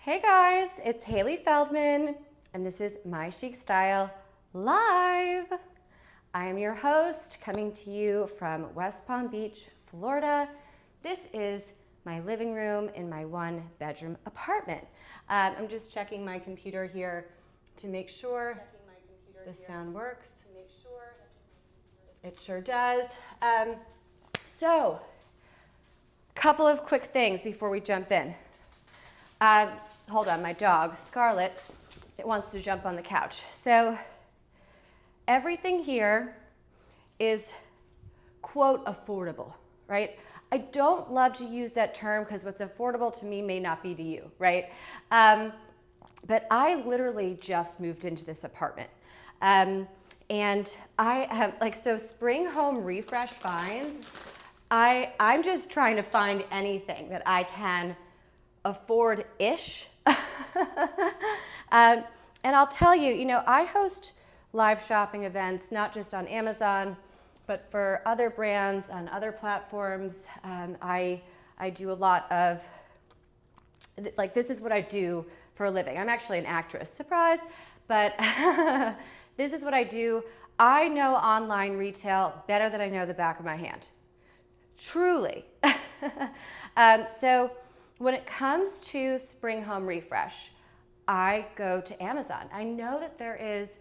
Hey guys, it's Hailey Feldman, and this is My Chic Style Live. I am your host, coming to you from West Palm Beach, Florida. This is my living room in my one-bedroom apartment. I'm just checking my computer here to make sure the sound works. It sure does. So, couple of quick things before we jump in. Hold on, my dog, Scarlet, it wants to jump on the couch. So everything here is, quote, affordable, right? I don't love to use that term because what's affordable to me may not be to you, right? But I literally just moved into this apartment. And I have, so spring home refresh finds, I'm just trying to find anything that I can afford-ish. And I'll tell you, I host live shopping events, not just on Amazon, but for other brands on other platforms. I do a lot of, this is what I do for a living. I'm actually an actress, surprise, but this is what I do. I know online retail better than I know the back of my hand. Truly. So when it comes to spring home refresh, I go to Amazon. I know that there is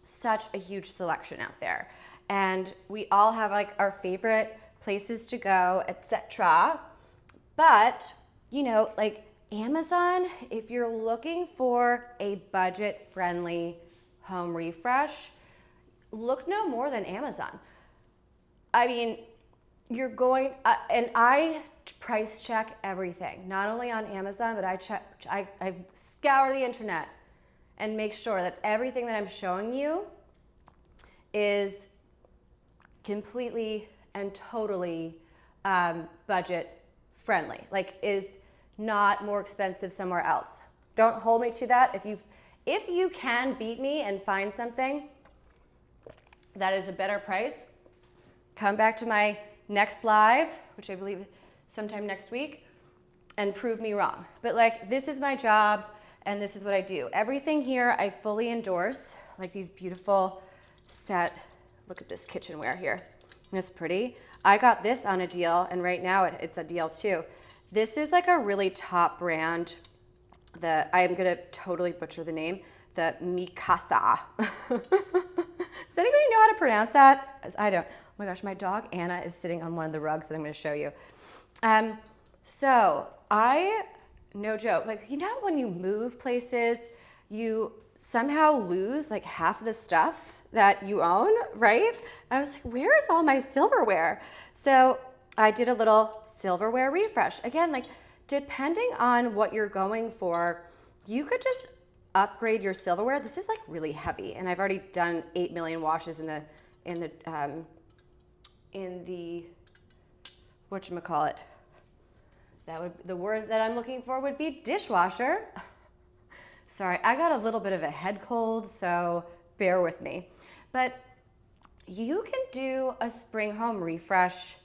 such a huge selection out there, and we all have our favorite places to go, etc. But, Amazon, if you're looking for a budget-friendly home refresh, look no more than Amazon. I mean, you're going, and I price check everything, not only on Amazon, but I scour the internet and make sure that everything that I'm showing you is completely and totally budget friendly, is not more expensive somewhere else. Don't hold me to that. If you can beat me and find something that is a better price, come back to my next live, which I believe sometime next week, and prove me wrong. But this is my job and this is what I do. Everything here I fully endorse, these beautiful look at this kitchenware here. Isn't this pretty? I got this on a deal, and right now it's a deal too. This is a really top brand. I'm gonna totally butcher the name, the Mikasa. Does anybody know how to pronounce that? I don't. Oh my gosh, my dog Anna is sitting on one of the rugs that I'm gonna show you. So no joke, when you move places, you somehow lose half of the stuff that you own, right? I was like, where is all my silverware? So I did a little silverware refresh. Again, depending on what you're going for, you could just upgrade your silverware. This is really heavy, and I've already done 8 million washes in the whatchamacallit. The word that I'm looking for would be dishwasher. Sorry, I got a little bit of a head cold, so bear with me. But you can do a spring home refresh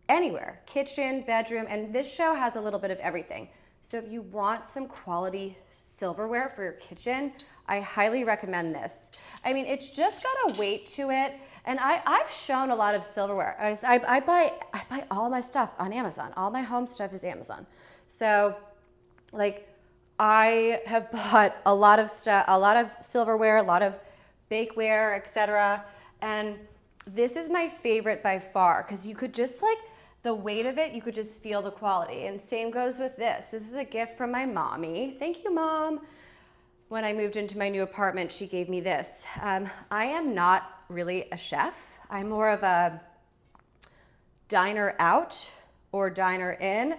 anywhere, kitchen, bedroom, and this show has a little bit of everything. So if you want some quality silverware for your kitchen, I highly recommend this. I mean, it's just got a weight to it. And I've shown a lot of silverware. I buy all my stuff on Amazon. All my home stuff is Amazon. So I have bought a lot of stuff, a lot of silverware, a lot of bakeware, etc. And this is my favorite by far because you could just the weight of it, you could just feel the quality. And same goes with this. This was a gift from my mommy. Thank you, Mom. When I moved into my new apartment, she gave me this. I am not really a chef. I'm more of a diner out or diner in.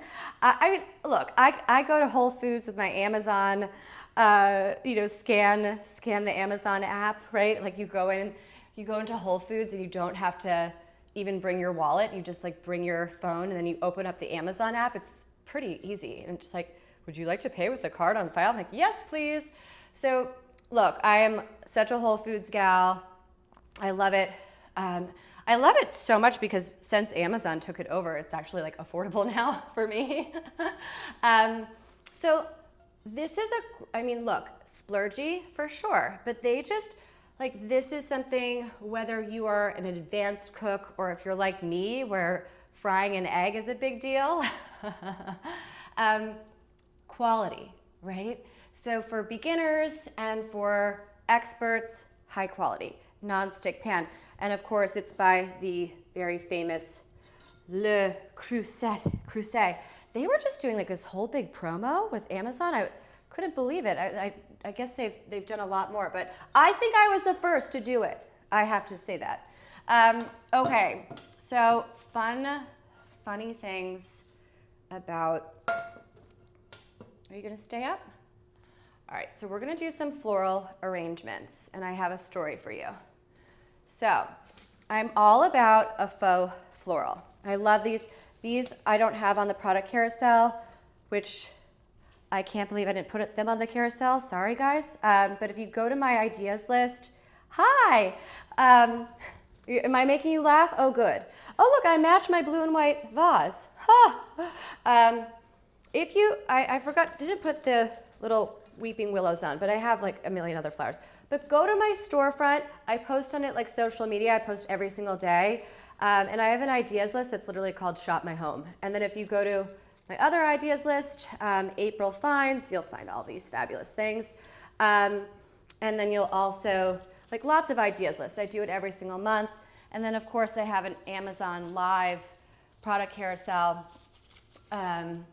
Look, I go to Whole Foods with my Amazon, scan the Amazon app, right? You go into Whole Foods and you don't have to even bring your wallet. You just bring your phone and then you open up the Amazon app. It's pretty easy. And just would you like to pay with a card on file? I'm yes, please. So look, I am such a Whole Foods gal. I love it. I love it so much because since Amazon took it over, it's actually affordable now for me. So this is I mean, look, splurgy for sure, but they just, like, this is something, whether you are an advanced cook or if you're like me, where frying an egg is a big deal, quality, right? So for beginners and for experts, high quality, non-stick pan. And of course, it's by the very famous Creuset. They were just doing like this whole big promo with Amazon. I couldn't believe it. I guess they've done a lot more, but I think I was the first to do it. I have to say that. Okay, so funny things about, are you gonna stay up? All right, so we're gonna do some floral arrangements, and I have a story for you. So I'm all about a faux floral. I love these. These I don't have on the product carousel, which I can't believe I didn't put them on the carousel. Sorry, guys. But if you go to my ideas list, hi. Am I making you laugh? Oh, good. Oh, look, I matched my blue and white vase. Huh. I forgot, didn't put the little weeping willows on, but I have like a million other flowers. But go to my storefront. I post on it like social media. I post every single day. And I have an ideas list that's literally called Shop My Home. And then if you go to my other ideas list, April finds, you'll find all these fabulous things. And then you'll also, like, lots of ideas lists. I do it every single month. And then of course I have an Amazon Live product carousel. Amazon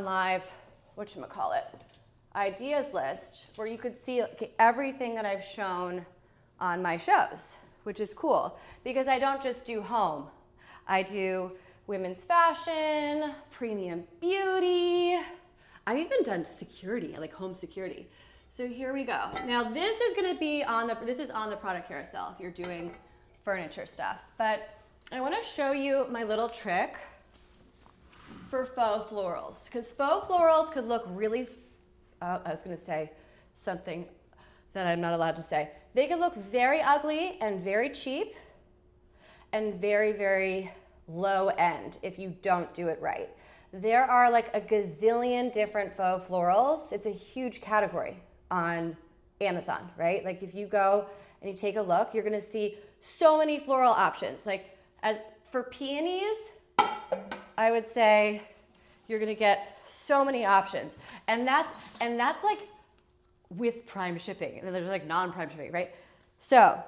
Live, whatchamacallit, ideas list, where you could see everything that I've shown on my shows, which is cool because I don't just do home. I do women's fashion, premium beauty. I've even done security, like home security. So here we go. Now this is gonna be on the product carousel if you're doing furniture stuff. But I wanna show you my little trick for faux florals, because faux florals could look really, I was gonna say something that I'm not allowed to say. They can look very ugly and very cheap and very, very low end if you don't do it right. There are like a gazillion different faux florals. It's a huge category on Amazon, right? Like if you go and you take a look, you're gonna see so many floral options. Like as for peonies, I would say you're gonna get so many options. And that's like with prime shipping, and there's like non-prime shipping, right? So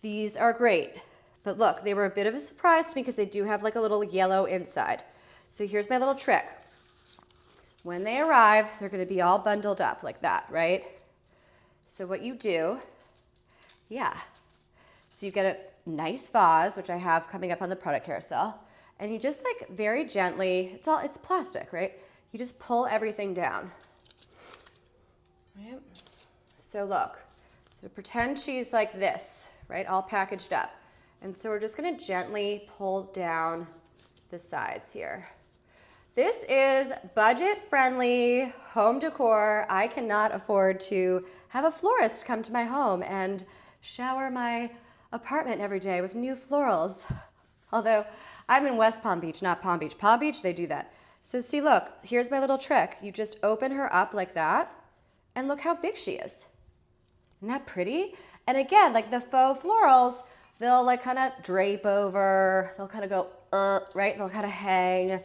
these are great, but look, they were a bit of a surprise to me because they do have like a little yellow inside. So here's my little trick. When they arrive, they're gonna be all bundled up like that, right? So what you do, so you get a nice vase, which I have coming up on the product carousel, and you just like very gently, it's plastic, right? You just pull everything down. Right? So look, so pretend she's like this, right? All packaged up. And so we're just gonna gently pull down the sides here. This is budget-friendly home decor. I cannot afford to have a florist come to my home and shower my apartment every day with new florals. Although I'm in West Palm Beach, not Palm Beach. Palm Beach, they do that. So see, look, here's my little trick. You just open her up like that, and look how big she is. Isn't that pretty? And again, like the faux florals, they'll like kind of drape over, they'll kind of go, right? They'll kind of hang.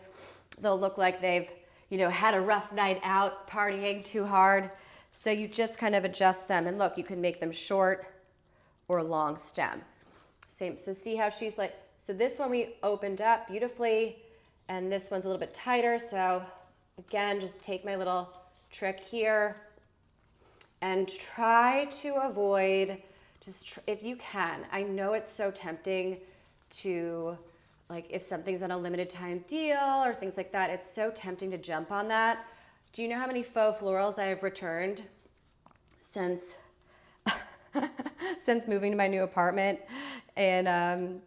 They'll look like they've, had a rough night out, partying too hard. So you just kind of adjust them. And look, you can make them short or long stem. Same, so see how she's like, so this one we opened up beautifully, and this one's a little bit tighter. So again, just take my little trick here and try to avoid, if you can. I know it's so tempting to, like if something's on a limited time deal or things like that, it's so tempting to jump on that. Do you know how many faux florals I have returned since since moving to my new apartment and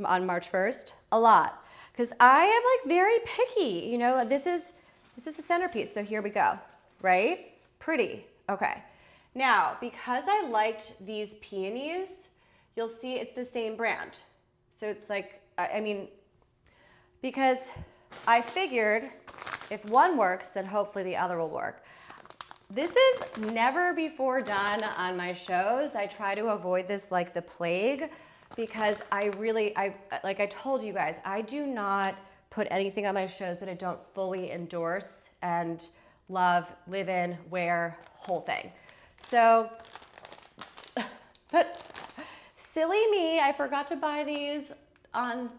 on March 1st? A lot, because I am like very picky. This is a centerpiece. So here we go, right? Pretty. Okay. Now, because I liked these peonies, you'll see it's the same brand. So it's like, because I figured if one works, then hopefully the other will work. This is never before done on my shows. I try to avoid this like the plague because like I told you guys, I do not put anything on my shows that I don't fully endorse and love, live in, wear, whole thing. So, but silly me, I forgot to buy these on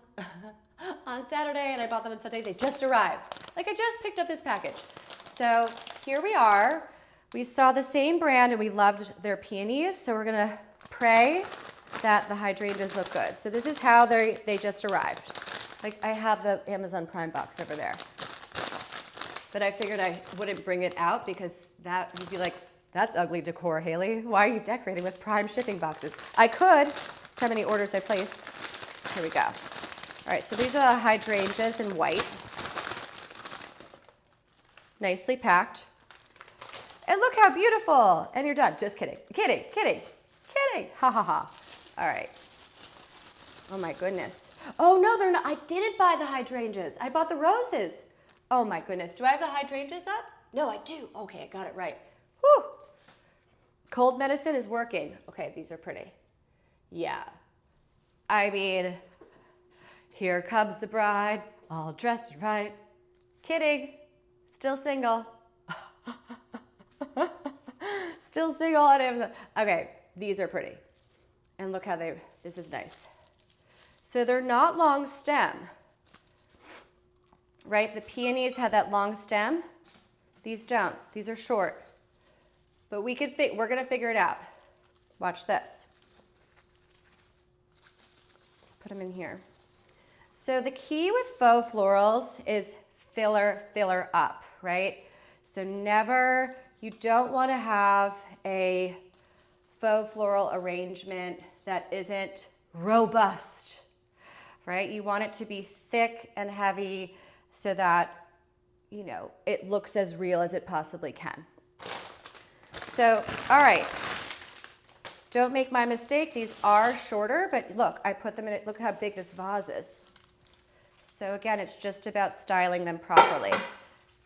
Saturday and I bought them on Sunday. They just arrived. Like I just picked up this package. So here we are. We saw the same brand and we loved their peonies. So we're gonna pray that the hydrangeas look good. So this is how they just arrived. Like I have the Amazon Prime box over there. But I figured I wouldn't bring it out because that would be like, that's ugly decor, Hailey. Why are you decorating with Prime shipping boxes? I could, it's how many orders I place. Here we go. All right, so these are the hydrangeas in white. Nicely packed. And look how beautiful. And you're done. Just kidding. Kidding, kidding, kidding. Ha ha ha. All right. Oh my goodness. Oh no, they're not. I didn't buy the hydrangeas. I bought the roses. Oh my goodness. Do I have the hydrangeas up? No, I do. Okay, I got it right. Whew. Cold medicine is working. Okay, these are pretty. Yeah. I mean, here comes the bride, all dressed right. Kidding. Still single. Still single on Amazon. Okay, these are pretty. And look how this is nice. So they're not long stem, right? The peonies had that long stem. These don't. These are short. But we're gonna figure it out. Watch this. Let's put them in here. So the key with faux florals is filler up, right? So you don't want to have a faux floral arrangement that isn't robust, right? You want it to be thick and heavy so that, it looks as real as it possibly can. So, all right. Don't make my mistake. These are shorter, but look, I put them in it. Look how big this vase is. So again, it's just about styling them properly.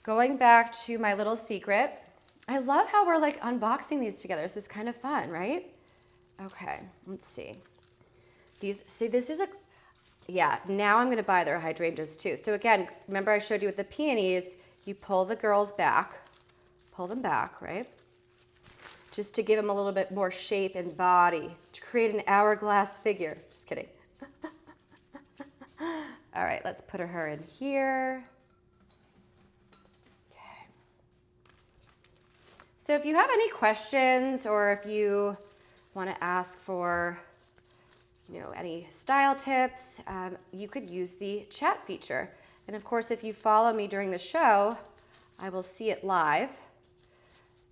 Going back to my little secret, I love how we're like unboxing these together. This is kind of fun, right? Okay, let's see. Now I'm gonna buy their hydrangeas too. So again, remember I showed you with the peonies, you pull the girls back, pull them back, right? Just to give them a little bit more shape and body, to create an hourglass figure. Just kidding. All right, let's put her in here. Okay. So if you have any questions or if you want to ask for, any style tips, you could use the chat feature. And of course, if you follow me during the show, I will see it live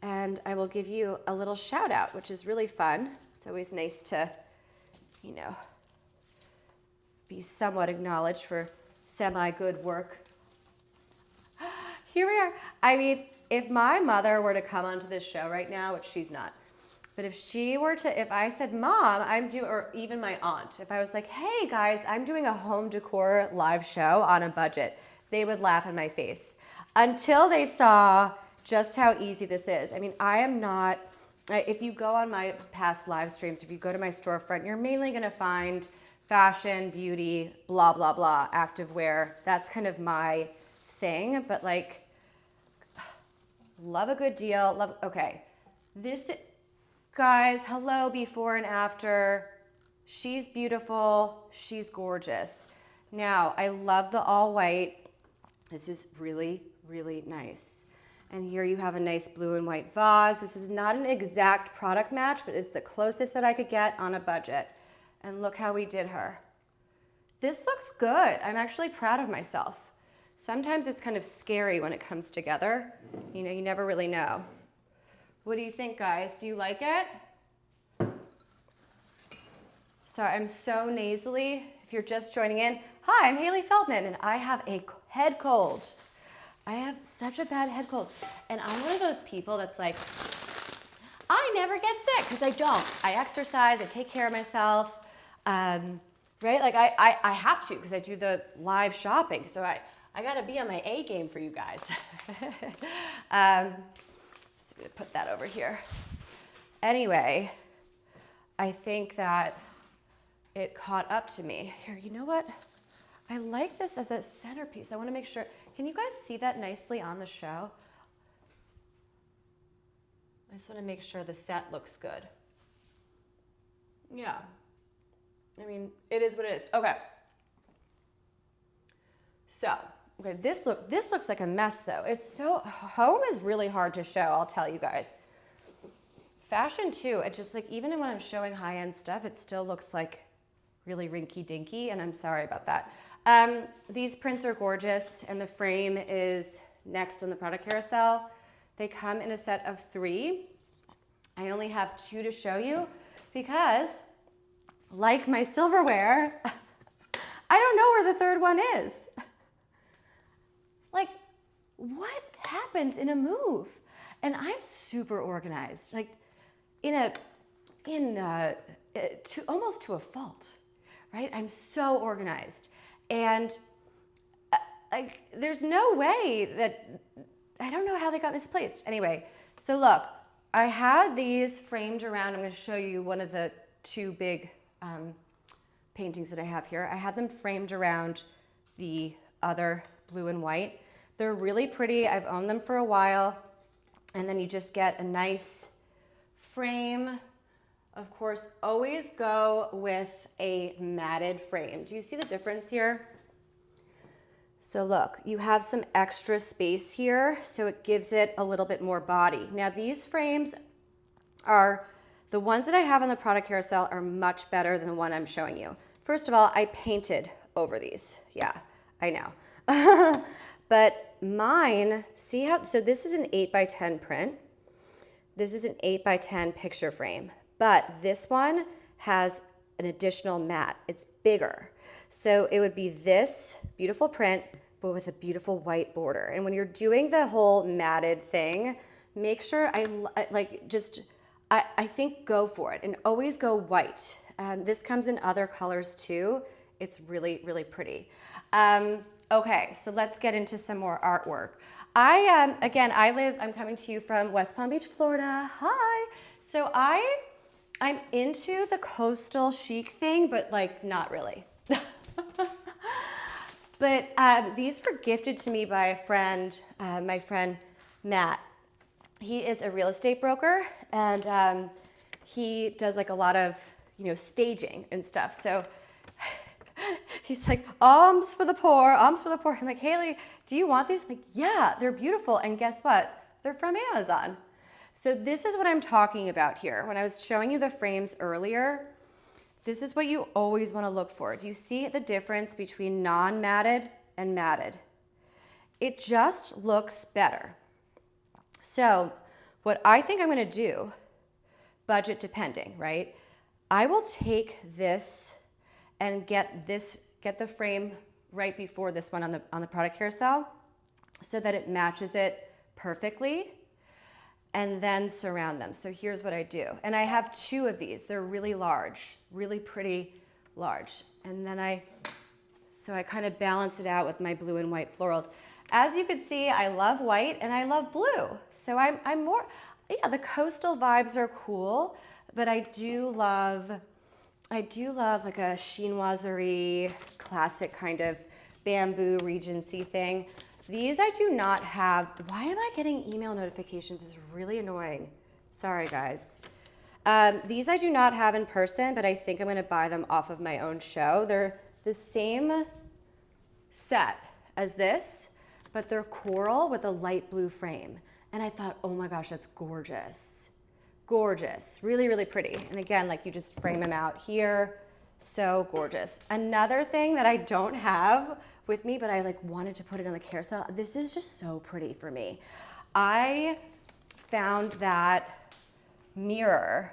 and I will give you a little shout out, which is really fun. It's always nice to, be somewhat acknowledged for semi-good work. Here we are. I mean, if my mother were to come onto this show right now, which she's not, but if I said, Mom, or even my aunt, if I was like, hey guys, I'm doing a home decor live show on a budget, they would laugh in my face until they saw just how easy this is. I mean, I am not, if you go on my past live streams, if you go to my storefront, you're mainly gonna find fashion, beauty, blah, blah, blah, activewear. That's kind of my thing, but like, love a good deal. Okay. This, guys, hello, before and after. She's beautiful. She's gorgeous. Now, I love the all white. This is really, really nice. And here you have a nice blue and white vase. This is not an exact product match, but it's the closest that I could get on a budget. And look how we did her. This looks good. I'm actually proud of myself. Sometimes it's kind of scary when it comes together. You never really know. What do you think, guys? Do you like it? Sorry, I'm so nasally. If you're just joining in, hi, I'm Hailey Feldman, and I have a head cold. I have such a bad head cold. And I'm one of those people that's like, I never get sick, because I don't. I exercise, I take care of myself, right? Like I have to, because I do the live shopping. So I I gotta be on my A game for you guys. So I'm gonna put that over here. Anyway, I think that it caught up to me. Here, you know what? I like this as a centerpiece. I wanna make sure, can you guys see that nicely on the show? I just wanna make sure the set looks good. Yeah. I mean, it is what it is. Okay. So, okay, this looks like a mess though. It's so, home is really hard to show, I'll tell you guys. Fashion too, it just like, even when I'm showing high-end stuff, it still looks like really rinky-dinky, and I'm sorry about that. These prints are gorgeous, and the frame is next on the product carousel. They come in a set of 3. I only have 2 to show you because, like my silverware, I don't know where the 3rd one is. Like, what happens in a move? And I'm super organized, like almost to a fault, right? I'm so organized, and there's no way that, I don't know how they got misplaced. Anyway, so look, I had these framed around. I'm going to show you one of the 2 big paintings that I have here. I had them framed around the other blue and white. They're really pretty. I've owned them for a while. And then you just get a nice frame. Of course, always go with a matted frame. Do you see the difference here? So look, you have some extra space here, so it gives it a little bit more body. Now these frames are, the ones that I have on the product carousel are much better than the one I'm showing you. First of all, I painted over these. Yeah, I know. But mine, see how, so this is an 8x10 print. This is an 8x10 picture frame, but this one has an additional mat. It's bigger. So it would be this beautiful print, but with a beautiful white border. And when you're doing the whole matted thing, make sure I think go for it and always go white. This comes in other colors too. It's really, really pretty. Okay, so let's get into some more artwork. I'm coming to you from West Palm Beach, Florida. Hi. So I'm into the coastal chic thing, but like not really. But these were gifted to me by a friend, my friend Matt. He is a real estate broker, and he does like a lot of, staging and stuff. So he's like, alms for the poor, alms for the poor. I'm like, Hailey, do you want these? I'm like, yeah, they're beautiful. And guess what? They're from Amazon. So this is what I'm talking about here. When I was showing you the frames earlier, this is what you always want to look for. Do you see the difference between non-matted and matted? It just looks better. So what I think I'm going to do, budget depending, right? I will take this and get the frame right before this one on the product carousel so that it matches it perfectly, and then surround them. So here's what I do. And I have 2 of these. They're really large, really pretty large. And then I kind of balance it out with my blue and white florals. As you can see, I love white and I love blue. So I'm more, yeah, the coastal vibes are cool, but I do love like a chinoiserie classic kind of bamboo Regency thing. These I do not have. Why am I getting email notifications? It's really annoying. Sorry, guys. These I do not have in person, but I think I'm going to buy them off of my own show. They're the same set as this, but they're coral with a light blue frame. And I thought, oh my gosh, that's gorgeous. Gorgeous, really, really pretty. And again, like you just frame them out here. So gorgeous. Another thing that I don't have with me, but I like wanted to put it on the carousel. This is just so pretty for me. I found that mirror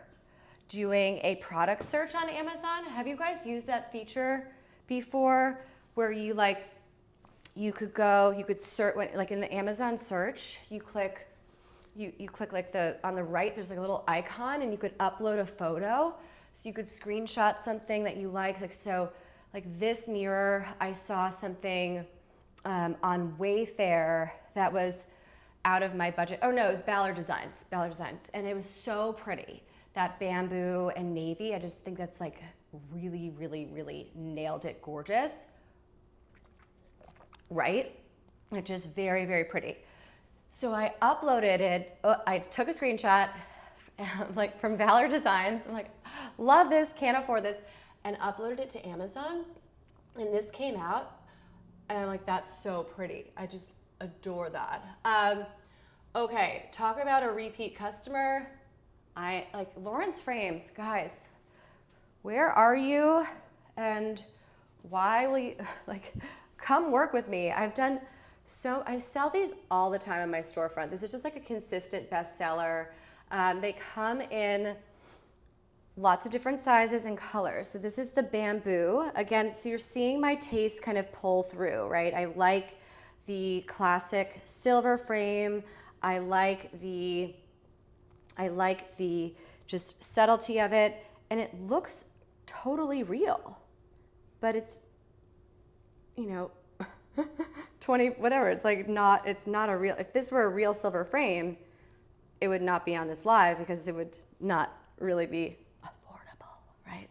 doing a product search on Amazon. Have you guys used that feature before where you could search, like in the Amazon search, you click like on the right, there's like a little icon and you could upload a photo. So you could screenshot something that you liked. Like this mirror, I saw something on Wayfair that was out of my budget. Oh no, it was Ballard Designs, and it was so pretty. That bamboo and navy, I just think that's like really, really, really nailed it, gorgeous, right? It's just very, very pretty. So I uploaded it, I took a screenshot like from Valor Designs. I'm like, love this, can't afford this, and uploaded it to Amazon. And this came out, and I'm like, that's so pretty. I just adore that. Okay, talk about a repeat customer. I like Lawrence Frames, guys. Where are you? And why will you like come work with me? I sell these all the time on my storefront. This is just like a consistent bestseller. They come in lots of different sizes and colors. So this is the bamboo. Again, so you're seeing my taste kind of pull through, right? I like the classic silver frame. I like the just subtlety of it, and it looks totally real, but it's, you know, 20, whatever. It's like it's not a real, if this were a real silver frame, it would not be on this live because it would not really be affordable, right?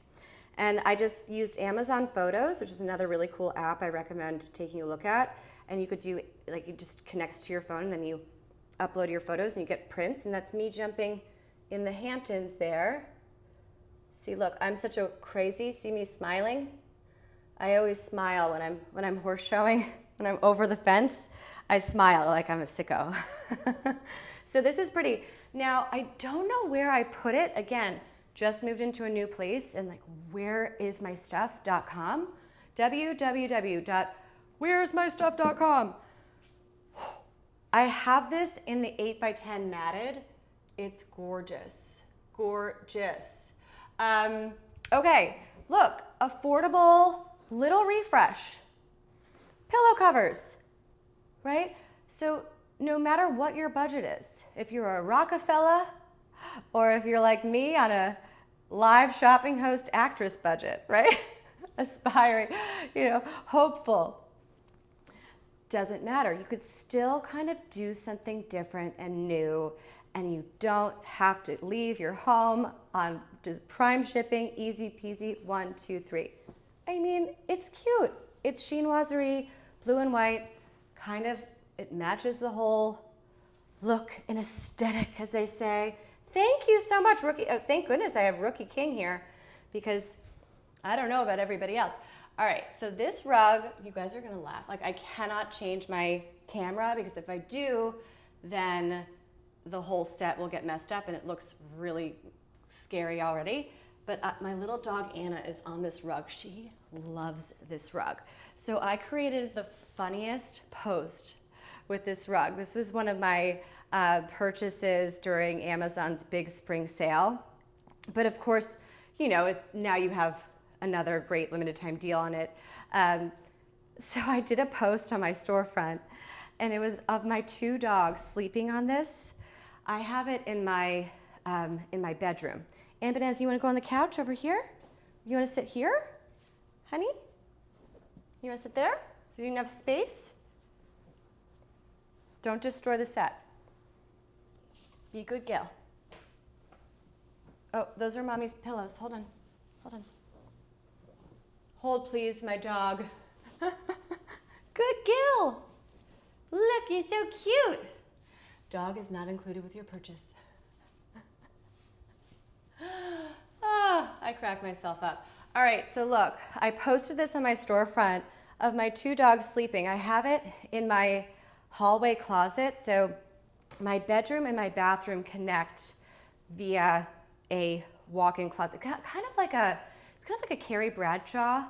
And I just used Amazon Photos, which is another really cool app I recommend taking a look at. And you could do, like, it just connects to your phone, and then you upload your photos and you get prints, and that's me jumping in the Hamptons there. See, look, I'm such a crazy, see me smiling? I always smile when I'm horse showing, when I'm over the fence, I smile like I'm a sicko. So this is pretty. Now, I don't know where I put it. Again, just moved into a new place, and like, whereismystuff.com? www.whereismystuff.com. I have this in the 8x10 matted. It's gorgeous, gorgeous. Okay, look, affordable little refresh. Pillow covers, right? So no matter what your budget is, if you're a Rockefeller or if you're like me on a live shopping host actress budget, right? Aspiring, hopeful. Doesn't matter. You could still kind of do something different and new, and you don't have to leave your home on just prime shipping, easy peasy, 1, 2, 3. I mean, it's cute. It's chinoiserie, blue and white, kind of, it matches the whole look and aesthetic, as they say. Thank you so much, Rookie. Oh, thank goodness I have Rookie King here, because I don't know about everybody else. All right, so this rug, you guys are gonna laugh. Like, I cannot change my camera, because if I do, then the whole set will get messed up and it looks really scary already. But my little dog Anna is on this rug. She loves this rug. So I created the funniest post with this rug. This was one of my purchases during Amazon's big spring sale. But of course, now you have another great limited time deal on it. So I did a post on my storefront, and it was of my 2 dogs sleeping on this. I have it in my bedroom. Ibanez, you want to go on the couch over here? You want to sit here, honey? You want to sit there so you can have space? Don't destroy the set. Be a good gal. Oh, those are mommy's pillows. Hold on. Hold, please, my dog. Good Gil. Look, you're so cute. Dog is not included with your purchase. I crack myself up. All right, so look, I posted this on my storefront of my 2 dogs sleeping. I have it in my hallway closet. So my bedroom and my bathroom connect via a walk-in closet. Kind of like a Carrie Bradshaw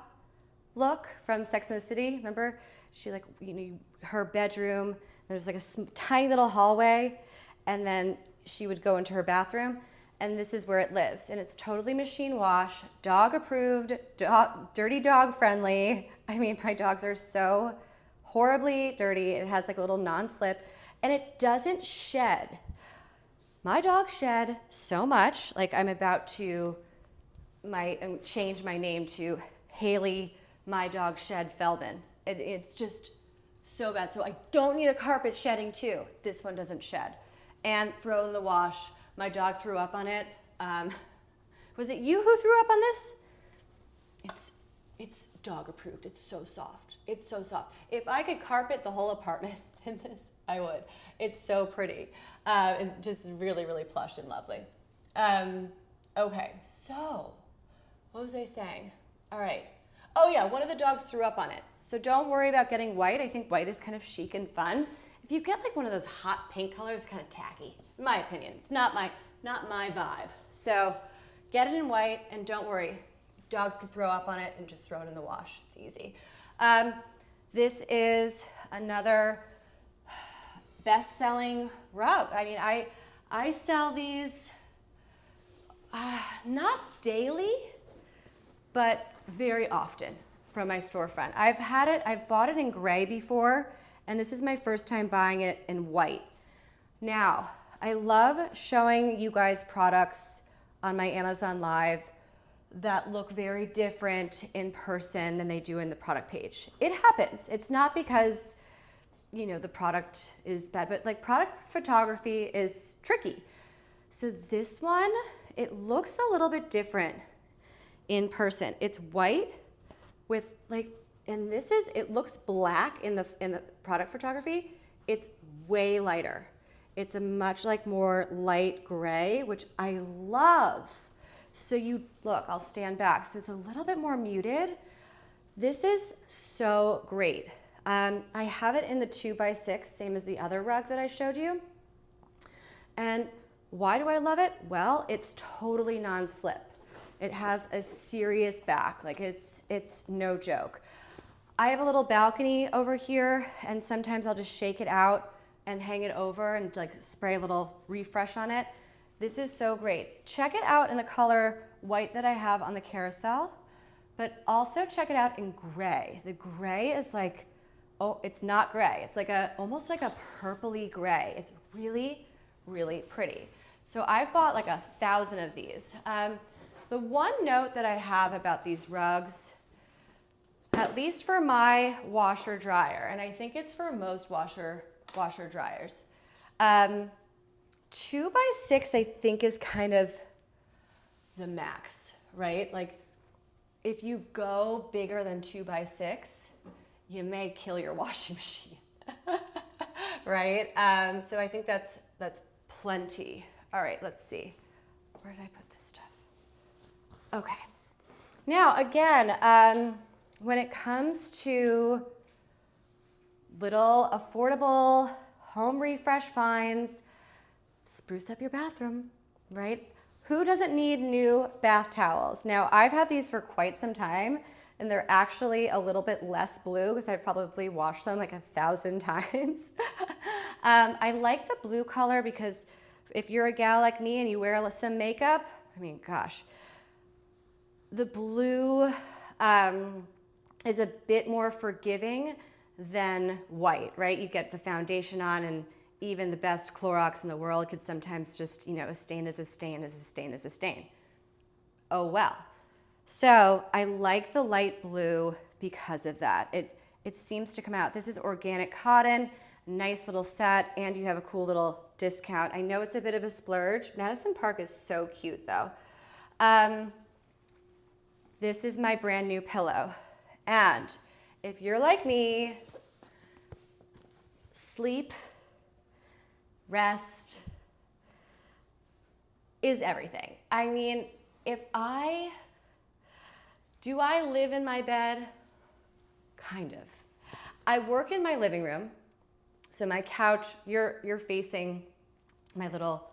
look from Sex and the City. Remember, she her bedroom, there's like a tiny little hallway, and then she would go into her bathroom, and this is where it lives. And it's totally machine wash, dog approved, dirty dog friendly. I mean, my dogs are so horribly dirty. It has like a little non-slip, and it doesn't shed. My dogs shed so much. Like, I'm about to change my name to Hailey, my dog shed Feldman. It's just So bad. So I don't need a carpet shedding too. This one doesn't shed. And throw in the wash. My dog threw up on it. Was it you who threw up on this? It's dog approved. It's so soft. It's so soft. If I could carpet the whole apartment in this, I would. It's so pretty. And just really, really plush and lovely. Okay, so what was I saying? All right. Oh yeah, one of the dogs threw up on it. So don't worry about getting white. I think white is kind of chic and fun. If you get like one of those hot pink colors, it's kind of tacky, in my opinion. It's not my vibe. So get it in white and don't worry. Dogs can throw up on it and just throw it in the wash. It's easy. This is another best-selling rug. I mean, I sell these not daily, but very often from my storefront. I've bought it in gray before, and this is my first time buying it in white. Now, I love showing you guys products on my Amazon Live that look very different in person than they do in the product page. It happens. It's not because, you know, the product is bad, but like product photography is tricky. So this one, it looks a little bit different in person. It's white with like, and this is, it looks black in the product photography. It's way lighter. It's a much like more light gray, which I love. So you, look, I'll stand back. So it's a little bit more muted. This is so great. I have it in the 2x6, same as the other rug that I showed you. And why do I love it? Well, it's totally non-slip. It has a serious back, like it's no joke. I have a little balcony over here, and sometimes I'll just shake it out and hang it over and like spray a little refresh on it. This is so great. Check it out in the color white that I have on the carousel, but also check it out in gray. The gray is like, oh, it's not gray. It's like almost like a purpley gray. It's really, really pretty. So I've bought like 1,000 of these. The one note that I have about these rugs, at least for my washer dryer, and I think it's for most washer dryers, 2x6 I think is kind of the max, right? Like if you go bigger than 2x6, you may kill your washing machine, right? So I think that's plenty. All right, let's see. Where did I put this stuff? Okay. Now again, when it comes to little affordable home refresh finds, spruce up your bathroom, right? Who doesn't need new bath towels? Now, I've had these for quite some time, and they're actually a little bit less blue because I've probably washed them like 1,000 times. I like the blue color because if you're a gal like me and you wear some makeup, I mean, gosh, the blue is a bit more forgiving than white, right? You get the foundation on, and even the best Clorox in the world could sometimes just, you know, a stain is a stain is a stain is a stain. Oh well. So I like the light blue because of that. It seems to come out. This is organic cotton, nice little set, and you have a cool little discount. I know it's a bit of a splurge. Madison Park is so cute though. This is my brand new pillow. And if you're like me, sleep, rest is everything. I mean, do I live in my bed? Kind of. I work in my living room. So my couch, you're facing my little,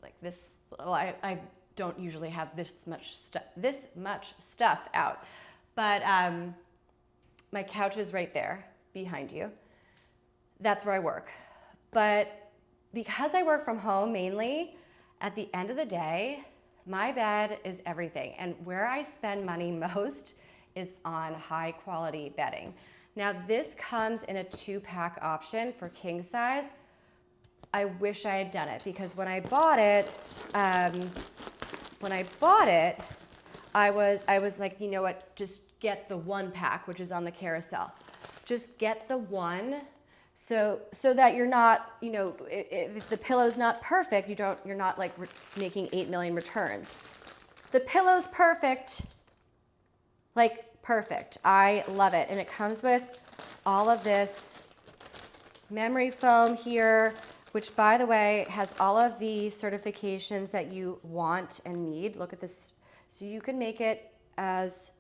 like this, well, I don't usually have this much stuff out, but my couch is right there behind you. That's where I work. But because I work from home mainly, at the end of the day, my bed is everything. And where I spend money most is on high quality bedding. Now this comes in a 2-pack option for king size. I wish I had done it because when I bought it, I was like, you know what, just get the 1-pack, which is on the carousel. just get the one so that you're not, you know, if the pillow's not perfect, you're not like making 8 million returns. The pillow's perfect, like perfect. I love it. And it comes with all of this memory foam here, which by the way, has all of the certifications that you want and need. Look at this. So you can make it as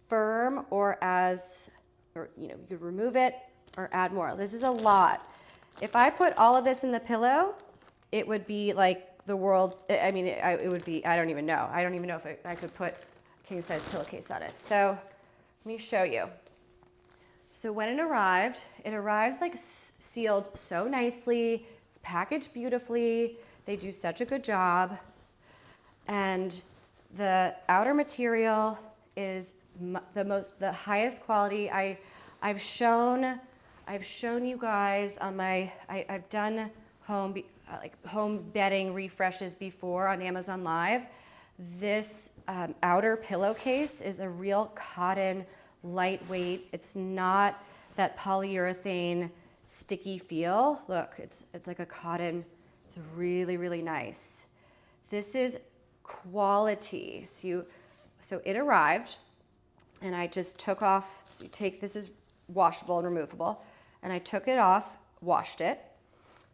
firm or you know, you could remove it or add more. This is a lot. If I put all of this in the pillow, it would be like the world's, I mean, it would be, I don't even know. I don't even know if I could put a king size pillowcase on it. So let me show you. So when it arrives like sealed so nicely. It's packaged beautifully. They do such a good job. And the outer material is the highest quality. I've shown you guys on I've done home bedding refreshes before on Amazon Live. This outer pillowcase is a real cotton, lightweight. It's not that polyurethane sticky feel. Look, it's like a cotton. It's really, really nice. This is quality. So it arrived, and I just took off. So this is washable and removable, and I took it off, washed it,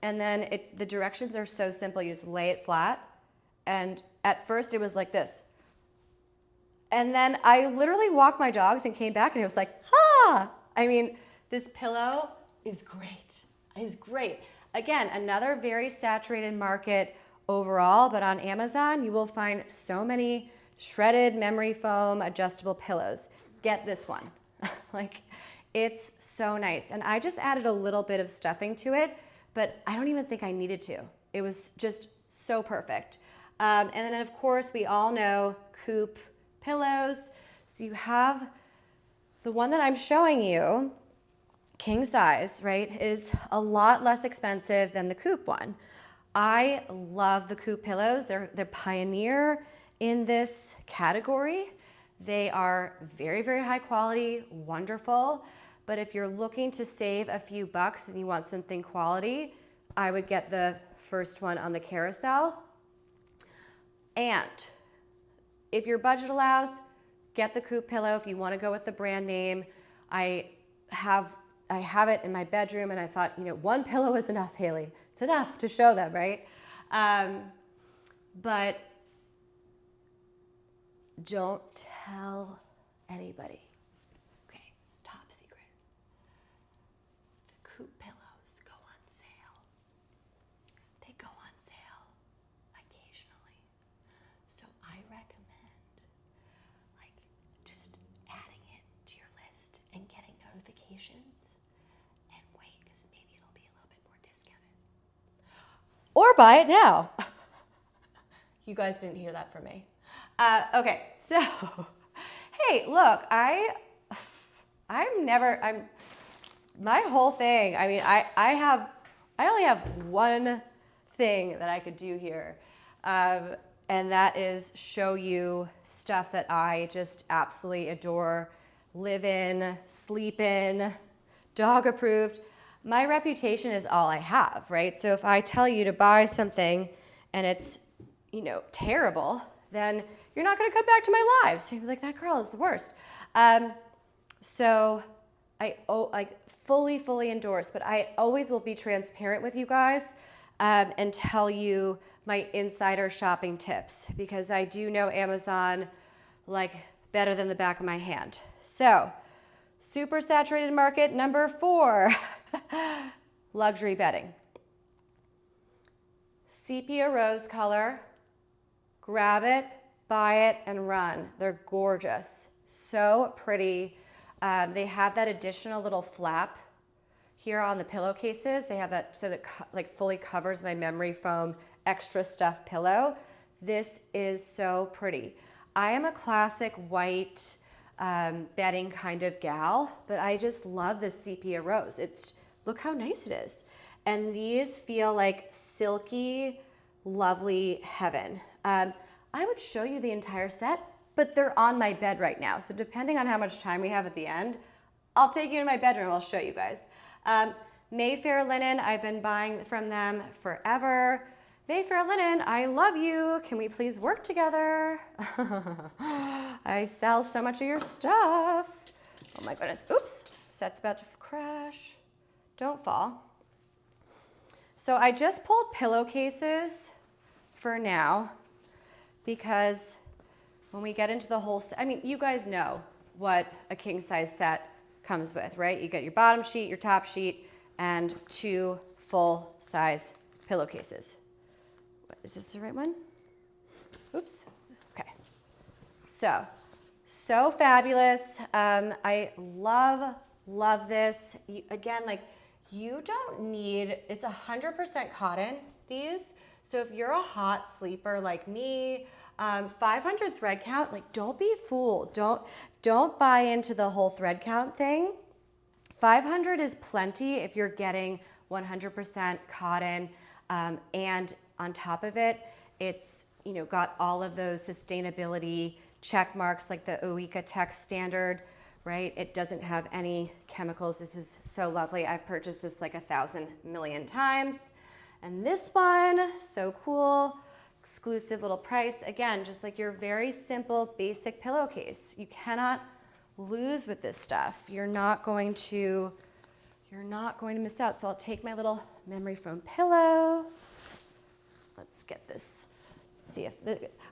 and then the directions are so simple. You just lay it flat, and at first it was like this. And then I literally walked my dogs and came back, and it was like, ha! I mean, this pillow is great. It's great. Again, another very saturated market overall, but on Amazon, you will find so many shredded memory foam adjustable pillows. Get this one. Like, it's so nice. And I just added a little bit of stuffing to it, but I don't even think I needed to. It was just so perfect. And then of course, we all know coupe pillows. So you have the one that I'm showing you, king size, right, is a lot less expensive than the coupe one. I love the coupe pillows. They're pioneer in this category. They are very, very high quality, wonderful. But if you're looking to save a few bucks and you want something quality, I would get the first one on the carousel. And if your budget allows, get the coupe pillow if you want to go with the brand name. I have it in my bedroom, and I thought, you know, one pillow is enough, Hailey. It's enough to show them, right? But don't tell anybody. Okay, it's top secret. The coupe pillows go on sale. They go on sale occasionally. So I recommend just adding it to your list and getting notifications and wait, because maybe it'll be a little bit more discounted. Or buy it now. You guys didn't hear that from me. Okay, so, hey, look, my whole thing, I mean, I only have one thing that I could do here, and that is show you stuff that I just absolutely adore, live in, sleep in, dog approved. My reputation is all I have, right? So if I tell you to buy something and it's, you know, terrible, then you're not going to come back to my lives. You're like, that girl is the worst. So I fully endorse, but I always will be transparent with you guys and tell you my insider shopping tips, because I do know Amazon like better than the back of my hand. So, super saturated market number 4, luxury bedding. Sepia rose color, grab it, buy it, and run. They're gorgeous, so pretty. They have that additional little flap here on the pillowcases. They have that so that like fully covers my memory foam extra stuffed pillow. This is so pretty. I am a classic white bedding kind of gal, but I just love this sepia rose. Look how nice it is. And these feel like silky, lovely heaven. I would show you the entire set, but they're on my bed right now. So depending on how much time we have at the end, I'll take you to my bedroom. I'll show you guys. Mayfair linen, I've been buying from them forever. Mayfair linen, I love you. Can we please work together? I sell so much of your stuff. Oh my goodness, oops, set's about to crash. Don't fall. So I just pulled pillowcases for now because when we get into the whole, I mean, you guys know what a king size set comes with, right? You get your bottom sheet, your top sheet, and 2 full size pillowcases. Is this the right one? Oops, okay. So fabulous. I love this. Again, like you don't need, it's 100% cotton, these. So if you're a hot sleeper like me, 500 thread count, like don't be fooled. Don't buy into the whole thread count thing. 500 is plenty if you're getting 100% cotton, and on top of it, it's got all of those sustainability check marks like the OECA Tech standard, right? It doesn't have any chemicals. This is so lovely. I've purchased this like 1,000 million times. And this one, so cool, exclusive little price. Again, just like your very simple, basic pillowcase. You cannot lose with this stuff. You're not going to miss out. So I'll take my little memory foam pillow. Let's get this. See if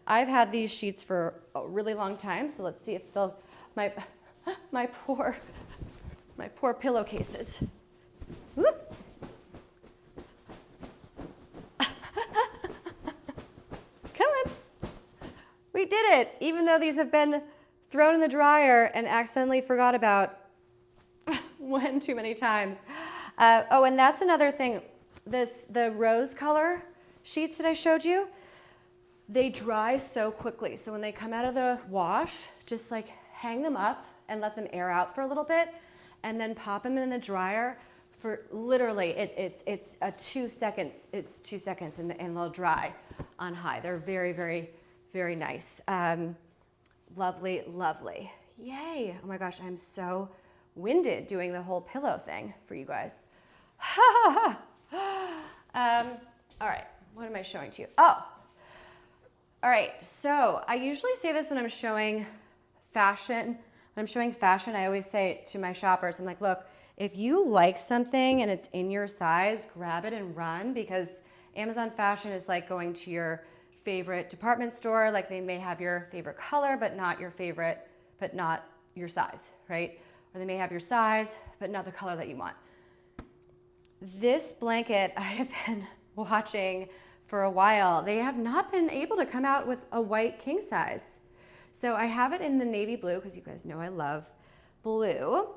I've had these sheets for a really long time. So let's see if they'll my poor pillowcases. Whoop. Come on. We did it, even though these have been thrown in the dryer and accidentally forgot about one too many times. Oh, and that's another thing. The rose color sheets that I showed you, they dry so quickly. So when they come out of the wash, just like hang them up and let them air out for a little bit, and then pop them in the dryer for literally, it's 2 seconds. It's 2 seconds, and they'll dry on high. They're very, very, very nice. Lovely, lovely. Yay! Oh my gosh, I'm so winded doing the whole pillow thing for you guys. All right, what am I showing to you? Oh, all right. So I usually say this when I'm showing fashion. When I'm showing fashion, I always say to my shoppers, I'm like, look, if you like something and it's in your size, grab it and run, because Amazon fashion is like going to your favorite department store. Like they may have your favorite color, but not your favorite, but not your size, right? Or they may have your size, but not the color that you want. This blanket I have been watching for a while. They have not been able to come out with a white king size. So I have it in the navy blue, because you guys know I love blue.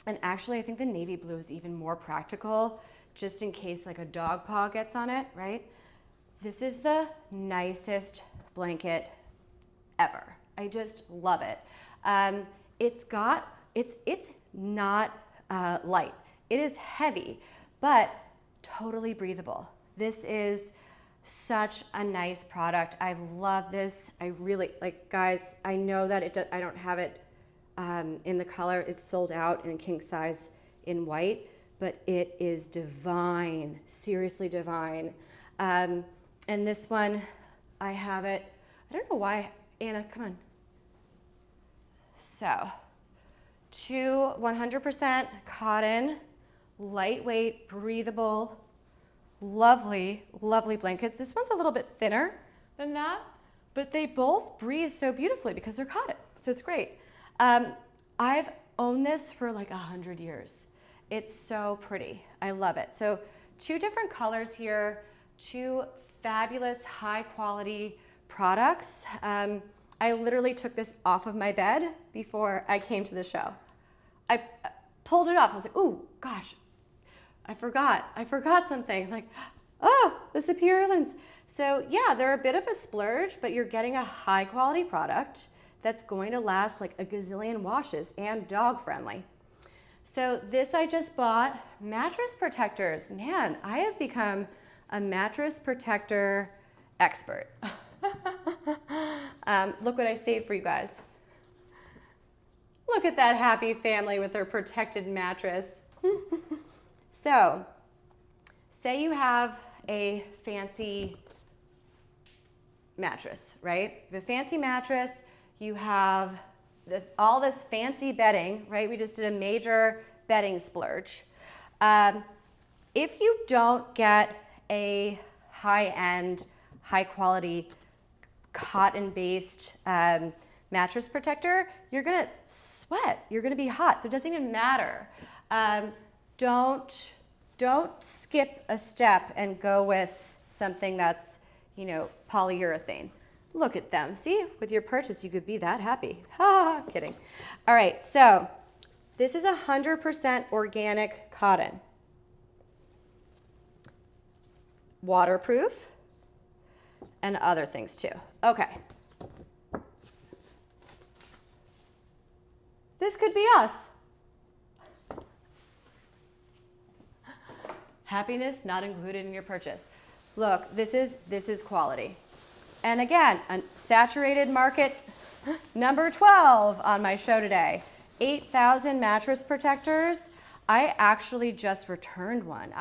And actually I think the navy blue is even more practical, just in case like a dog paw gets on it, right? This is the nicest blanket ever. I just love it. It's not light. It is heavy, but totally breathable. This is such a nice product. I love this. I really, like, guys, I know that I don't have it in the color. It's sold out in king size in white, but it is divine, seriously divine. And this one, I have it, I don't know why, Anna, come on. So, 100% cotton, lightweight, breathable, lovely, lovely blankets. This one's a little bit thinner than that, but they both breathe so beautifully because they're cotton, so it's great. I've owned this for like 100 years. It's so pretty. I love it. So 2 different colors here, 2 fabulous high quality products. I literally took this off of my bed before I came to the show. I pulled it off. I was like, ooh, gosh, I forgot something. Like, oh, the Superior lens. So yeah, they're a bit of a splurge, but you're getting a high quality product that's going to last like a gazillion washes and dog friendly. So this I just bought, mattress protectors. Man, I have become a mattress protector expert. Look what I saved for you guys. Look at that happy family with their protected mattress. So, say you have a fancy mattress, right? The fancy mattress, you have all this fancy bedding, right? We just did a major bedding splurge. If you don't get a high-end, high-quality, cotton-based mattress protector, you're gonna sweat. You're gonna be hot, so it doesn't even matter. Don't skip a step and go with something that's, you know, polyurethane. Look at them. See, with your purchase, you could be that happy. Ha, kidding. All right, so this is 100% organic cotton. Waterproof and other things too. Okay. This could be us. Happiness not included in your purchase. Look, this is quality. And again, a saturated market number 12 on my show today. 8,000 mattress protectors. I actually just returned one.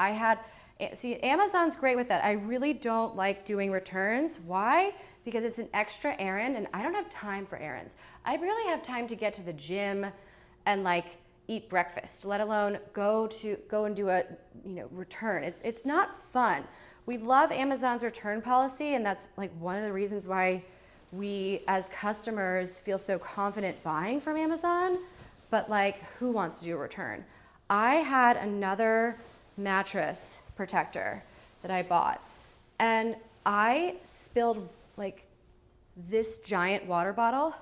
See, Amazon's great with that. I really don't like doing returns. Why? Because it's an extra errand and I don't have time for errands. I barely have time to get to the gym and like eat breakfast, let alone go and do a, you know, return. It's not fun. We love Amazon's return policy, and that's like one of the reasons why we as customers feel so confident buying from Amazon, but like who wants to do a return? I had another mattress protector that I bought and I spilled like this giant water bottle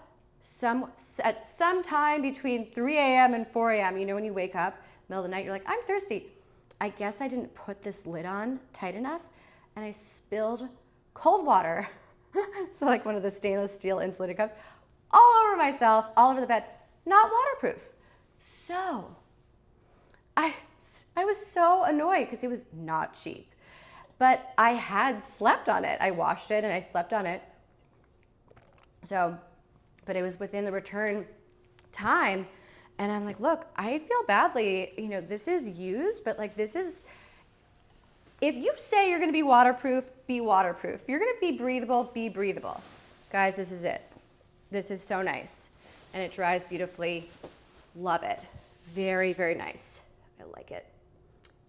at some time between 3 a.m. and 4 a.m. You know, when you wake up, middle of the night, you're like, I'm thirsty. I guess I didn't put this lid on tight enough and I spilled cold water. So like one of the stainless steel insulated cups all over myself, all over the bed, not waterproof. So I was so annoyed because it was not cheap, but I had slept on it. I washed it and I slept on it. So, but it was within the return time. And I'm like, look, I feel badly, you know, this is used, but like this is, if you say you're gonna be waterproof, be waterproof. If you're gonna be breathable, be breathable. Guys, this is it. This is so nice. And it dries beautifully. Love it. Very, very nice. I like it.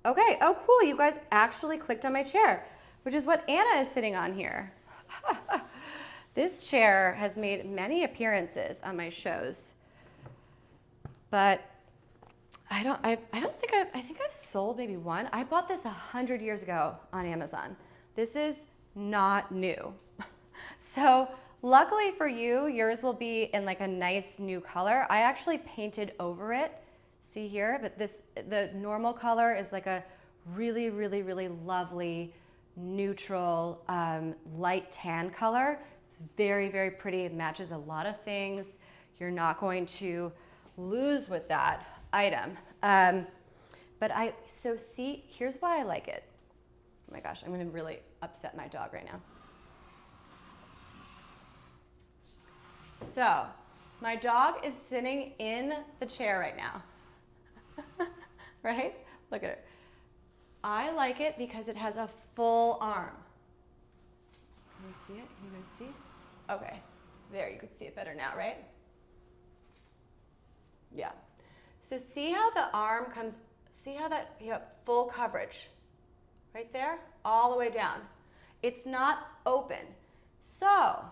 Okay, oh cool, you guys actually clicked on my chair, which is what Anna is sitting on here. This chair has made many appearances on my shows, but I think I've sold maybe one. I bought this 100 years ago on Amazon. This is not new. So luckily for you, yours will be in like a nice new color. I actually painted over it. See here, but the normal color is like a really, really, really lovely, neutral, light tan color. It's very, very pretty. It matches a lot of things. You're not going to lose with that item. So see, here's why I like it. Oh my gosh, I'm gonna really upset my dog right now. So, my dog is sitting in the chair right now. Right? Look at it. I like it because it has a full arm. Can you see it? Can you guys see? Okay. There, you can see it better now, right? Yeah. So see how the arm comes, see how that, you have full coverage right there, all the way down. It's not open. So,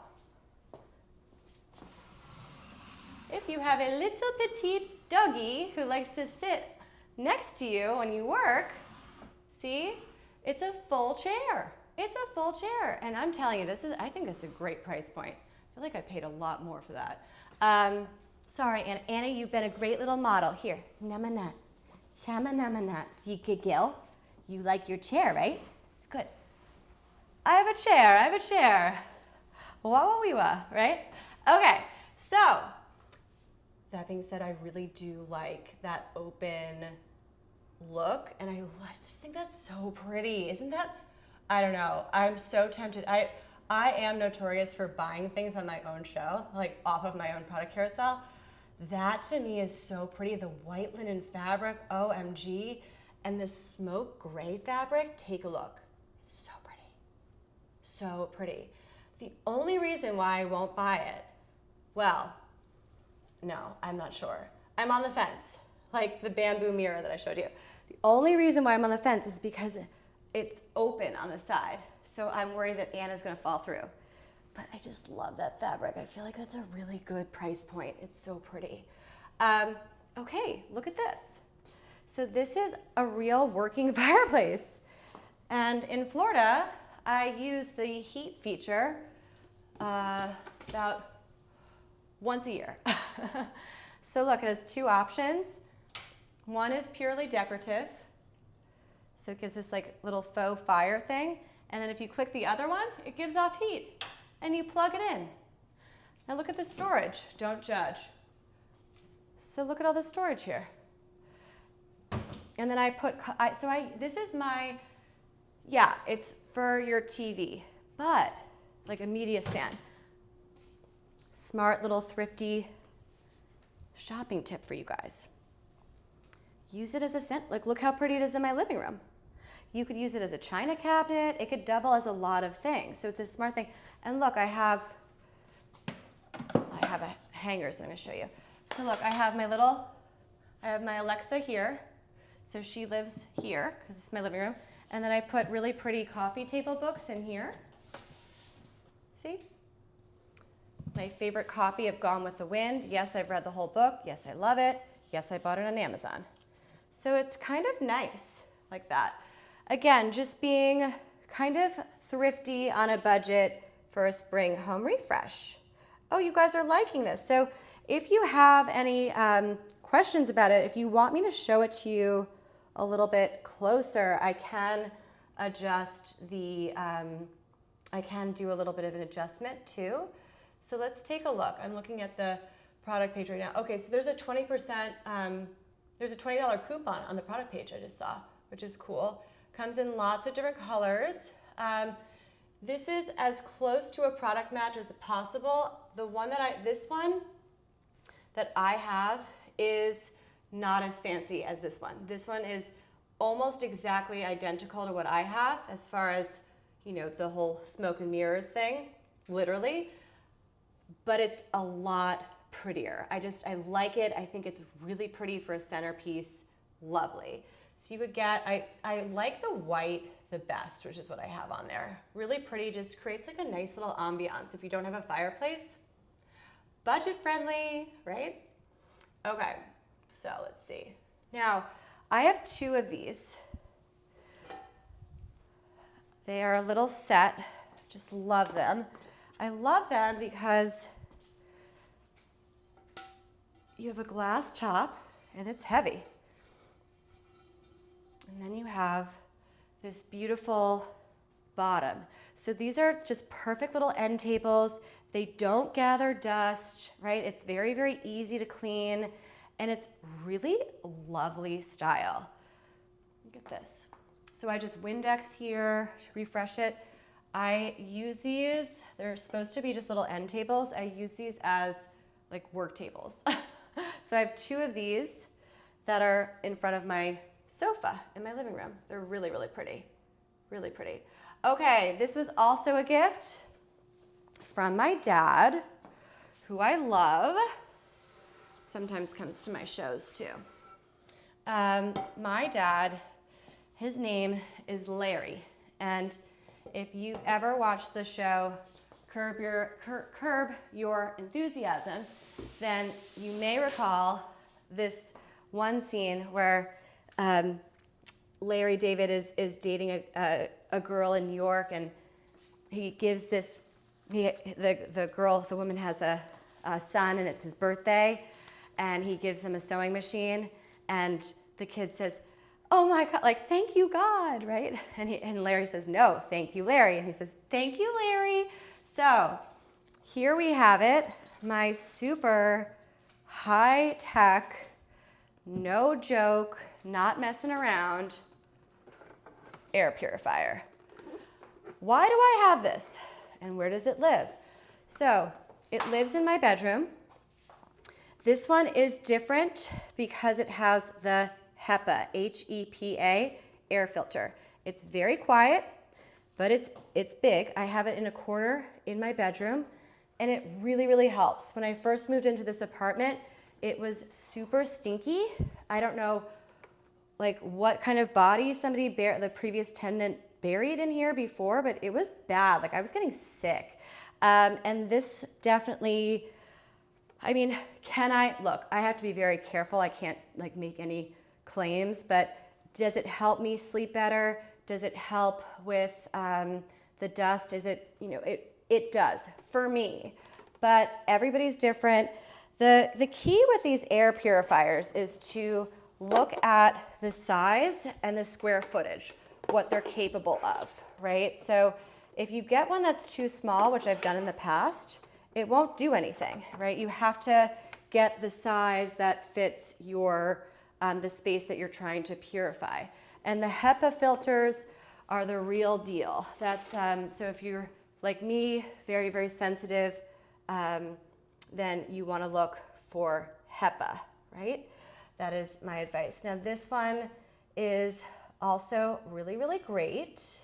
if you have a little petite doggy who likes to sit next to you when you work, see, it's a full chair. It's a full chair. And I'm telling you, I think this is a great price point. I feel like I paid a lot more for that. Sorry, Anna. Anna, you've been a great little model. Here, namanat, chama namanat, yikigil. You like your chair, right? It's good. I have a chair. Wawawiwa, right? Okay, so, that being said, I really do like that open look, and I just think that's so pretty. Isn't that, I don't know, I'm so tempted. I am notorious for buying things on my own show, like off of my own product carousel. That to me is so pretty. The white linen fabric, OMG. And the smoke gray fabric, take a look. It's so pretty. So pretty. The only reason why I won't buy it, well, no, I'm not sure. I'm on the fence, like the bamboo mirror that I showed you. The only reason why I'm on the fence is because it's open on the side. So I'm worried that Anna's gonna fall through. But I just love that fabric. I feel like that's a really good price point. It's so pretty. Okay, look at this. So this is a real working fireplace. And in Florida, I use the heat feature about once a year. So look, it has two options. One is purely decorative. So it gives this like little faux fire thing. And then if you click the other one, it gives off heat and you plug it in. Now look at the storage, don't judge. So look at all the storage here. And then I put, this is my, yeah, it's for your TV, but like a media stand. Smart little thrifty shopping tip for you guys. Use it as a scent, like look how pretty it is in my living room. You could use it as a china cabinet. It could double as a lot of things. So it's a smart thing. And look, I have a hanger, so I'm gonna show you. So look, I have my Alexa here. So she lives here, because it's my living room. And then I put really pretty coffee table books in here. See? My favorite copy of Gone with the Wind. Yes, I've read the whole book. Yes, I love it. Yes, I bought it on Amazon. So it's kind of nice like that. Again, just being kind of thrifty on a budget for a spring home refresh. Oh, you guys are liking this. So if you have any questions about it, if you want me to show it to you a little bit closer, I can adjust the, I can do a little bit of an adjustment too. So let's take a look. I'm looking at the product page right now. Okay, so there's a 20%, there's a $20 coupon on the product page I just saw, which is cool. Comes in lots of different colors. This is as close to a product match as possible. This one that I have is not as fancy as this one. This one is almost exactly identical to what I have as far as, you know, the whole smoke and mirrors thing, literally, but it's a lot prettier. I like it. I think it's really pretty for a centerpiece, lovely. So you would get, I like the white the best, which is what I have on there. Really pretty, just creates like a nice little ambiance if you don't have a fireplace. Budget friendly, right? Okay, so let's see. Now, I have two of these. They are a little set, just love them. I love them because you have a glass top and it's heavy. And then you have this beautiful bottom. So these are just perfect little end tables. They don't gather dust, right? It's very, very easy to clean, and it's really lovely style. Look at this. So I just Windex here to refresh it. I use these, they're supposed to be just little end tables. I use these as like work tables. So I have two of these that are in front of my sofa in my living room. They're really, really pretty, really pretty. Okay, this was also a gift from my dad, who I love, sometimes comes to my shows too. My dad, his name is Larry, and if you've ever watched the show Curb Your Enthusiasm, then you may recall this one scene where Larry David is dating a girl in New York, and he gives this, the woman has a son, and it's his birthday, and he gives him a sewing machine, and the kid says, "Oh my God, like, thank you, God," right? And Larry says, "No, thank you, Larry." And he says, "Thank you, Larry." So here we have it, my super high-tech, no joke, not messing around air purifier. Why do I have this? And where does it live? So it lives in my bedroom. This one is different because it has the HEPA, H-E-P-A, air filter. It's very quiet, but it's big. I have it in a corner in my bedroom, and it really, really helps. When I first moved into this apartment, it was super stinky. I don't know like what kind of body somebody the previous tenant buried in here before, but it was bad. Like I was getting sick. And this definitely, I mean, look, I have to be very careful. I can't like make any claims, but does it help me sleep better? Does it help with the dust? Is it, it does for me, but everybody's different. The key with these air purifiers is to look at the size and the square footage, what they're capable of, right? So if you get one that's too small, which I've done in the past, it won't do anything, right? You have to get the size that fits your the space that you're trying to purify. And the HEPA filters are the real deal. That's so if you're like me, very, very sensitive, then you want to look for HEPA, right? That is my advice. Now this one is also really, really great.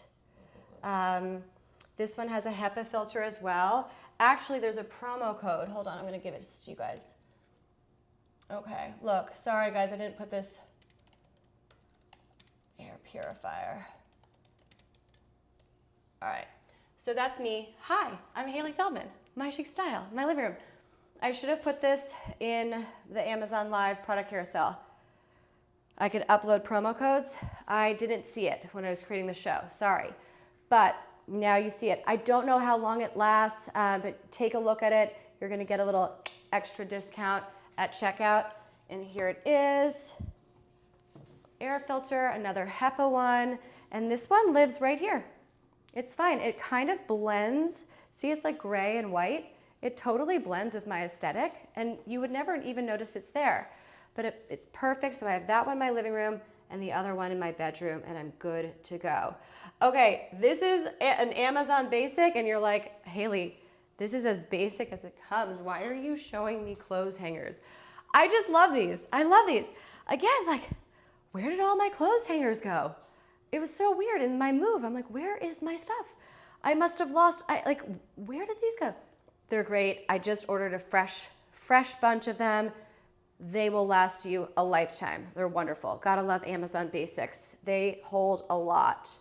This one has a HEPA filter as well. Actually, there's a promo code. Hold on, I'm gonna give it to you guys. Okay, look, sorry guys, I didn't put this air purifier. All right, so that's me. Hi, I'm Hailey Feldman, my chic style, my living room. I should have put this in the Amazon Live product carousel. I could upload promo codes. I didn't see it when I was creating the show, sorry. But now you see it. I don't know how long it lasts, but take a look at it. You're gonna get a little extra discount at checkout. And here it is. Air filter, another HEPA one. And this one lives right here. It's fine, it kind of blends. See, it's like gray and white. It totally blends with my aesthetic, and you would never even notice it's there. But it's perfect, so I have that one in my living room and the other one in my bedroom, and I'm good to go. Okay, this is an Amazon basic, and you're like, Hailey, this is as basic as it comes. Why are you showing me clothes hangers? I just love these. I love these. Again, like, where did all my clothes hangers go? It was so weird in my move. I'm like, where is my stuff? I must have lost, where did these go? They're great. I just ordered a fresh bunch of them. They will last you a lifetime. They're wonderful. Gotta love Amazon basics. They hold a lot.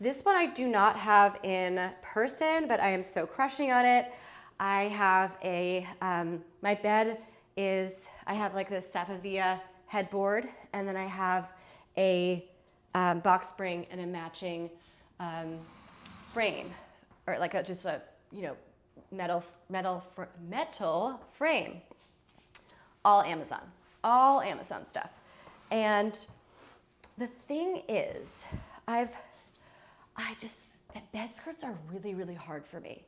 This one I do not have in person, but I am so crushing on it. I have my bed is, I have like this Safavieh headboard, and then I have a box spring and a matching frame, or like just a, metal frame. All Amazon stuff. And the thing is, bed skirts are really, really hard for me.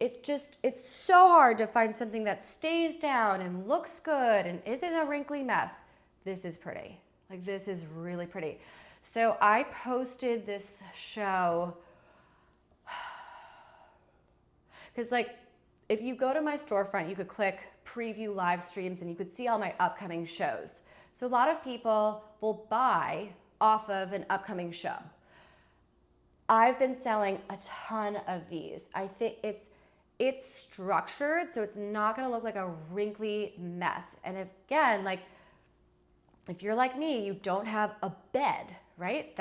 It's so hard to find something that stays down and looks good and isn't a wrinkly mess. This is pretty. Like, this is really pretty. So I posted this show, because like, if you go to my storefront, you could click preview live streams and you could see all my upcoming shows. So a lot of people will buy off of an upcoming show. I've been selling a ton of these. I think it's structured, so it's not gonna look like a wrinkly mess. And again, like, if you're like me, you don't have a bed, right?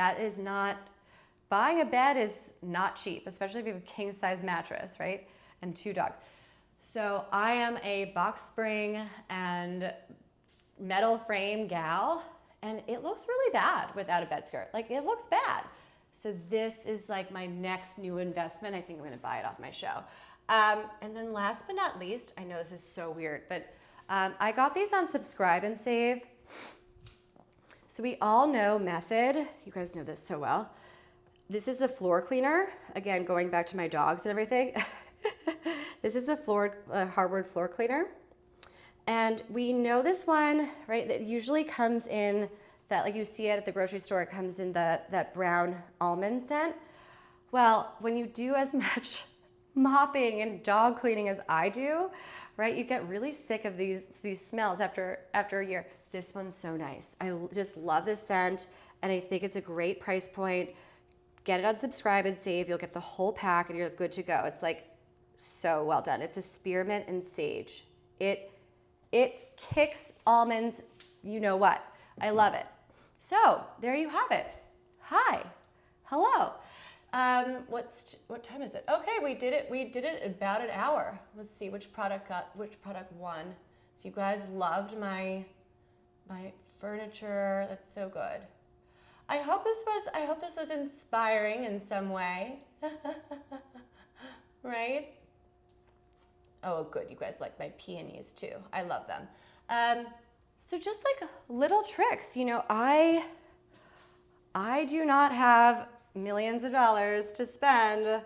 Buying a bed is not cheap, especially if you have a king size mattress, right? And 2 dogs. So I am a box spring and metal frame gal, and it looks really bad without a bed skirt. Like, it looks bad. So this is like my next new investment. I think I'm gonna buy it off my show. And then last but not least, I know this is so weird, but I got these on Subscribe and Save. So we all know Method. You guys know this so well. This is a floor cleaner. Again, going back to my dogs and everything. This is a hardwood floor cleaner. And we know this one, right, that usually comes in that, like you see it at the grocery store, it comes in that brown almond scent. Well, when you do as much mopping and dog cleaning as I do, right? You get really sick of these smells after a year. This one's so nice. I just love this scent, and I think it's a great price point. Get it on Subscribe and Save. You'll get the whole pack, and you're good to go. It's like so well done. It's a spearmint and sage. It kicks almonds, you know what. I love it. So there you have it. Hi, hello. What time is it? Okay, we did it. We did it about an hour. Let's see which product won. So you guys loved my furniture. That's so good. I hope this was inspiring in some way. Right? Oh, good. You guys like my peonies too. I love them. So just like little tricks, you know, I do not have millions of dollars to spend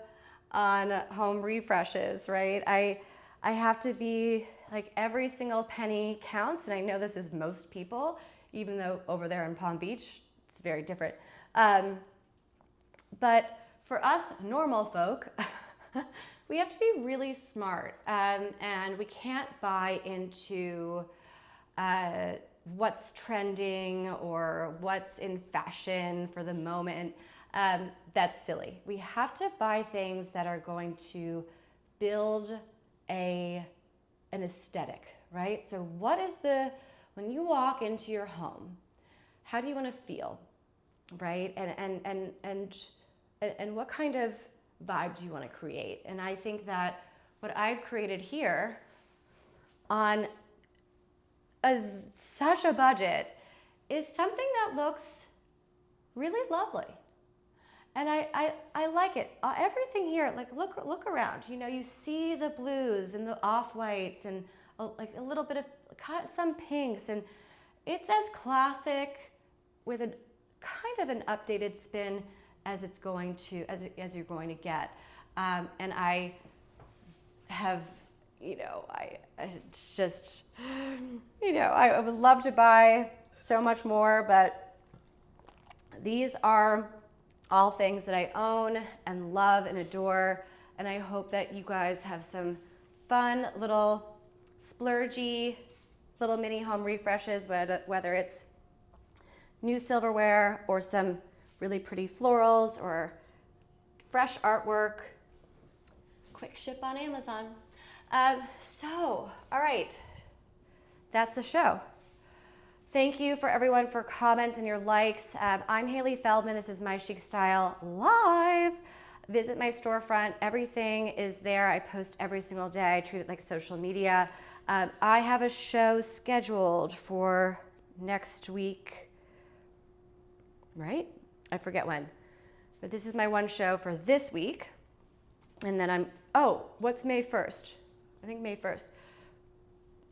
on home refreshes, right? I have to be like every single penny counts, and I know this is most people, even though over there in Palm Beach, it's very different. But for us normal folk, we have to be really smart, and we can't buy into what's trending or what's in fashion for the moment. That's silly. We have to buy things that are going to build an aesthetic, right? So when you walk into your home, how do you want to feel, right? And what kind of vibe do you want to create? And I think that what I've created here on such a budget is something that looks really lovely. And I like it. Everything here, like look around. You know, you see the blues and the off-whites and like a little bit of some pinks, and it's as classic with a kind of an updated spin as it's going to as you're going to get. And I have, you know, it's just, you know, I would love to buy so much more, but these are all things that I own and love and adore, and I hope that you guys have some fun little splurgy little mini home refreshes, whether it's new silverware or some really pretty florals or fresh artwork. Quick ship on Amazon. All right, that's the show. Thank you for everyone for comments and your likes. I'm Hailey Feldman. This is My Chic Style Live. Visit my storefront. Everything is there. I post every single day. I treat it like social media. I have a show scheduled for next week, right? I forget when. But this is my one show for this week. And then what's May 1st? I think May 1st.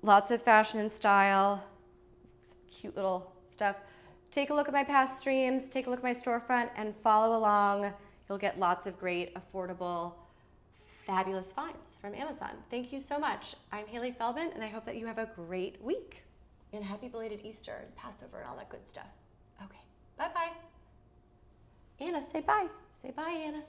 Lots of fashion and style. Cute little stuff. Take a look at my past streams, take a look at my storefront, and follow along. You'll get lots of great, affordable, fabulous finds from Amazon. Thank you so much. I'm Hailey Feldman, and I hope that you have a great week. And happy belated Easter and Passover and all that good stuff. Okay, bye-bye. Anna, say bye. Say bye, Anna.